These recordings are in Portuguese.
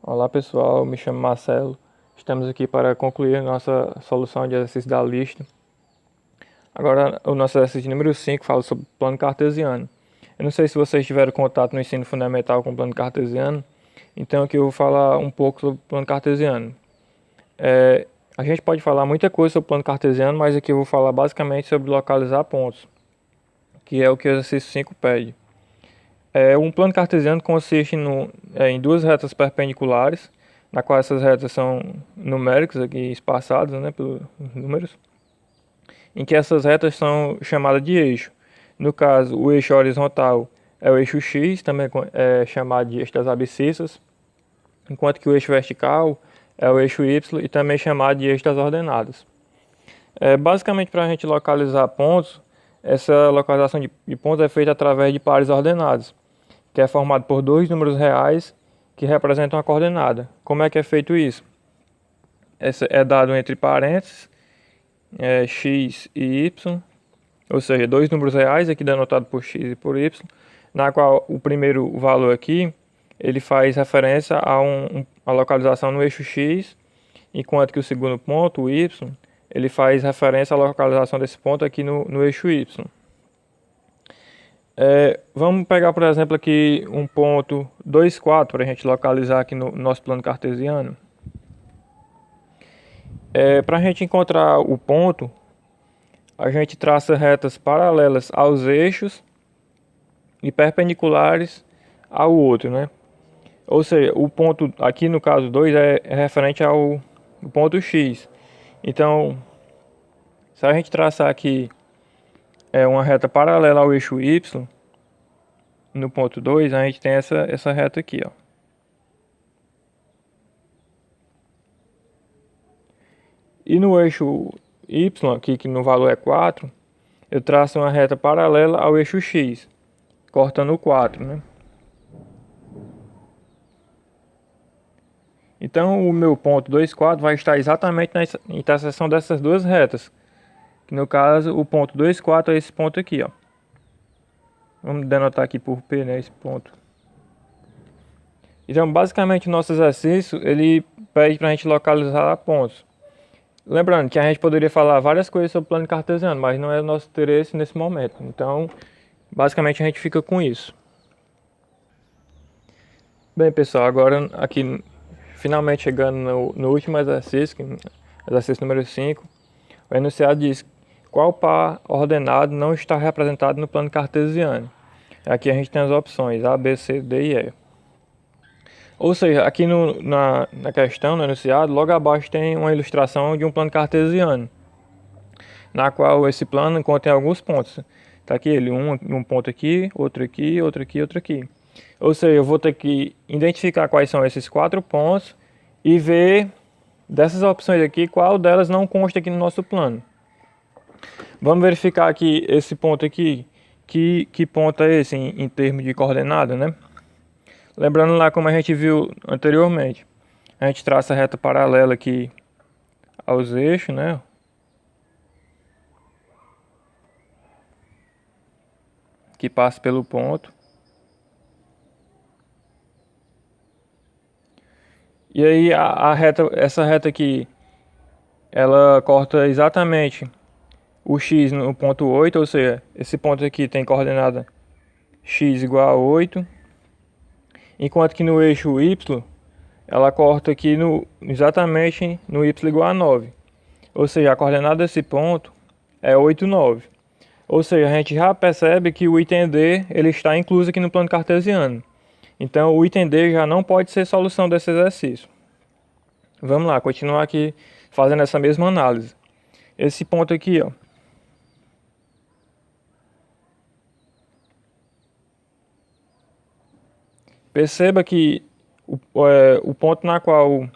Olá pessoal, me chamo Marcelo. Estamos aqui para concluir nossa solução de exercício da lista. Agora o nosso exercício número 5 fala sobre plano cartesiano. Eu não sei se vocês tiveram contato no ensino fundamental com o plano cartesiano, então aqui eu vou falar um pouco sobre o plano cartesiano. A gente pode falar muita coisa sobre o plano cartesiano, mas aqui eu vou falar basicamente sobre localizar pontos, que é o que o exercício 5 pede. Um plano cartesiano consiste em duas retas perpendiculares, na qual essas retas são numéricas aqui espaçadas, né, pelos números, em que essas retas são chamadas de eixo. No caso, o eixo horizontal é o eixo X, também é chamado de eixo das abscissas, enquanto que o eixo vertical é o eixo Y e também chamado de eixo das ordenadas. Basicamente, para a gente localizar pontos, essa localização de pontos é feita através de pares ordenados, que é formado por dois números reais que representam a coordenada. Como é que é feito isso? Essa é dado entre parênteses, x e y, ou seja, dois números reais, aqui denotado por x e por y, na qual o primeiro valor aqui, ele faz referência a localização no eixo x, enquanto que o segundo ponto, o y, ele faz referência à localização desse ponto aqui no eixo y. Vamos pegar, por exemplo, aqui um ponto 2, 4 para a gente localizar aqui no nosso plano cartesiano. Para a gente encontrar o ponto, a gente traça retas paralelas aos eixos e perpendiculares ao outro, né? Ou seja, o ponto aqui no caso 2 é referente ao ponto X. Então, se a gente traçar aqui uma reta paralela ao eixo Y, no ponto 2, a gente tem essa reta aqui, ó. E no eixo Y, aqui que no valor é 4, eu traço uma reta paralela ao eixo X, cortando o 4, né? Então o meu ponto 2, 4 vai estar exatamente na interseção dessas duas retas, que no caso o ponto 2, 4 é esse ponto aqui, ó. Vamos denotar aqui por P, né, esse ponto. Então, basicamente, o nosso exercício, ele pede para a gente localizar pontos. Lembrando que a gente poderia falar várias coisas sobre o plano cartesiano, mas não é o nosso interesse nesse momento. Então, basicamente, a gente fica com isso. Bem, pessoal, agora aqui, finalmente chegando no último exercício, exercício número 5, o enunciado diz: qual par ordenado não está representado no plano cartesiano? Aqui a gente tem as opções A, B, C, D e E. Ou seja, aqui na questão, no enunciado, logo abaixo tem uma ilustração de um plano cartesiano, na qual esse plano contém alguns pontos. Está aqui ele, um ponto aqui, outro aqui, outro aqui, outro aqui. Ou seja, eu vou ter que identificar quais são esses 4 pontos e ver dessas opções aqui qual delas não consta aqui no nosso plano. Vamos verificar aqui esse ponto aqui, que ponto é esse em termos de coordenada, né? Lembrando lá como a gente viu anteriormente, a gente traça a reta paralela aqui aos eixos, né? Que passa pelo ponto. E aí essa reta aqui, ela corta exatamente o x no ponto 8, ou seja, esse ponto aqui tem coordenada x igual a 8. Enquanto que no eixo Y, ela corta aqui exatamente no Y igual a 9. Ou seja, a coordenada desse ponto é 8, 9. Ou seja, a gente já percebe que o item D ele está incluso aqui no plano cartesiano. Então o item D já não pode ser solução desse exercício. Vamos lá, continuar aqui fazendo essa mesma análise. Esse ponto aqui, ó. Perceba que o ponto na qual,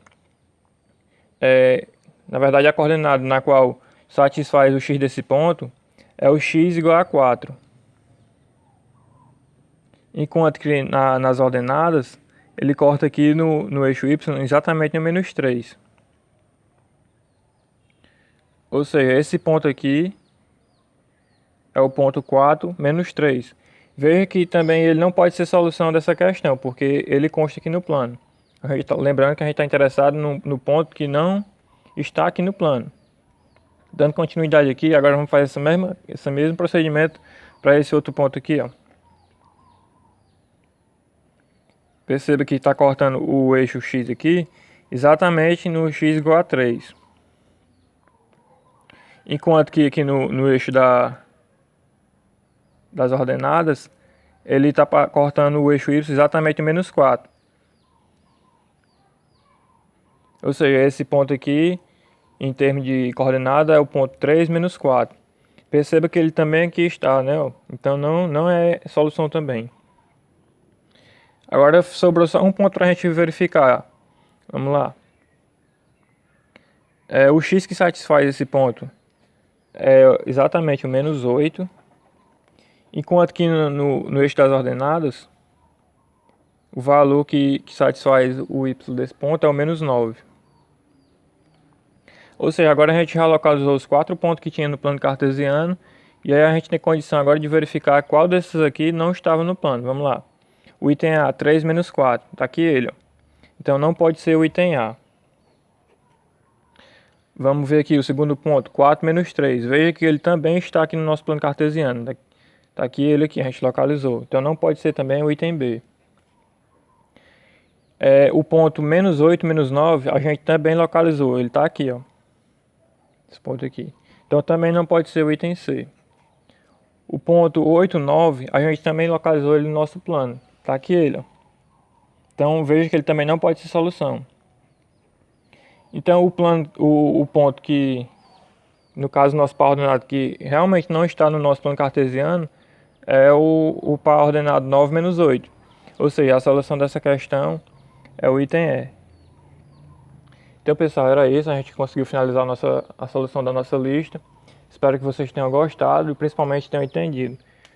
na verdade a coordenada na qual satisfaz o x desse ponto é o x igual a 4. Enquanto que nas ordenadas, ele corta aqui no eixo y exatamente no menos 3. Ou seja, esse ponto aqui é o ponto 4 menos 3. Veja que também ele não pode ser solução dessa questão, porque ele consta aqui no plano. Lembrando que a gente está interessado no ponto que não está aqui no plano. Dando continuidade aqui, agora vamos fazer esse mesmo procedimento para esse outro ponto aqui, ó. Perceba que está cortando o eixo X aqui, exatamente no X igual a 3. Enquanto que aqui no eixo das ordenadas, ele está cortando o eixo Y exatamente menos 4. Ou seja, esse ponto aqui, em termos de coordenada, é o ponto 3 menos 4. Perceba que ele também aqui está, né? Então não é solução também. Agora sobrou só um ponto para a gente verificar. Vamos lá. O x que satisfaz esse ponto é exatamente o menos 8. Enquanto que no eixo das ordenadas, o valor que satisfaz o y desse ponto é o menos 9. Ou seja, agora a gente já localizou os 4 pontos que tinha no plano cartesiano. E aí a gente tem condição agora de verificar qual desses aqui não estava no plano. Vamos lá. O item A, 3 menos 4. Está aqui ele, ó. Então não pode ser o item A. Vamos ver aqui o segundo ponto, 4 menos 3. Veja que ele também está aqui no nosso plano cartesiano. Está aqui ele aqui, a gente localizou. Então não pode ser também o item B. O ponto menos 8, menos 9, a gente também localizou. Ele está aqui, ó. Esse ponto aqui. Então também não pode ser o item C. O ponto 8, 9, a gente também localizou ele no nosso plano. Está aqui ele, ó. Então veja que ele também não pode ser solução. Então o ponto que, no caso nosso par ordenado, que realmente não está no nosso plano cartesiano, é o par ordenado 9 menos 8. Ou seja, a solução dessa questão é o item E. Então pessoal, era isso, a gente conseguiu finalizar a solução da nossa lista. Espero que vocês tenham gostado e principalmente tenham entendido.